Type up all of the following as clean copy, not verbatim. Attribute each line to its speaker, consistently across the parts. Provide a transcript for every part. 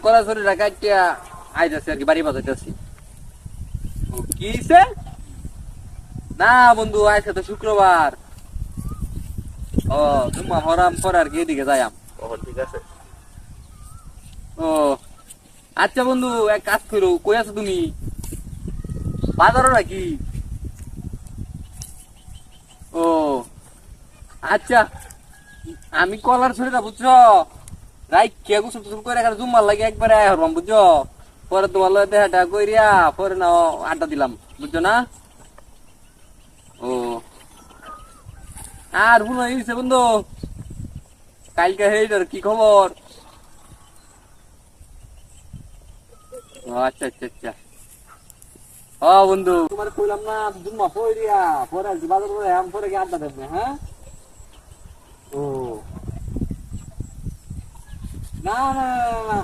Speaker 1: কড়াছড়িটা কাটিয়া আইতাছি আর কি, বাড়ি বাজাইতেছি। কি হইছে? না বন্ধু, আজকে তো শুক্রবার। ও জুম্মা হরাম পরে আর কি এদিকে যাইয়াম।
Speaker 2: ঠিক আছে।
Speaker 1: ও আচ্ছা বন্ধু, এক কাজ করো, কই আছো তুমি? বাজারও নাকি? ও আচ্ছা, আমি কলার ছড়িটা বুঝছো রাইট কে গোসল টোসল করে এখানে জুম্মার লাগে একবারে আয় হরবাম বুঝছো। পরে তোমার লগে দেখাটা কইরিয়া পরে না আড্ডা দিলাম, বুঝছো না? ও আর শুনো হইছে বন্ধু, কালকে হেইটার কি খবর? ও আচ্ছা আচ্ছা আচ্ছা। ও বন্ধু তোমার কইলাম না জুম্মা পইরিয়া পরে আর কি বাজার করে আম পরে কি আড্ডা দেব না, হ্যাঁ? ও না না না না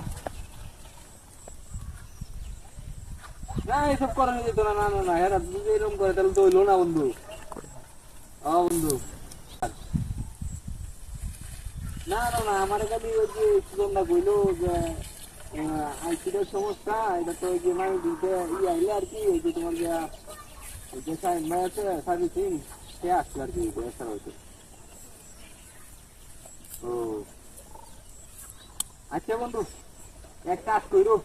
Speaker 1: না, এসব করানো যেত না। না না না, হেরা যদি এরকম করে তাহলে তো হইলো না বন্ধু। ও বন্ধু না না না, আমার খালি ওই যে সুগন্ধা কইলো যে আইসিডের সমস্যা, এটা তো ওই যে মানে দিতে আইলে আর কি, ওই যে তোমার যে সাইন ভাই আছে সার্ভিসিং, সে আসলো আর কি ব্যবসা হইতে। ও আচ্ছা বন্ধু, এক কাজ করো,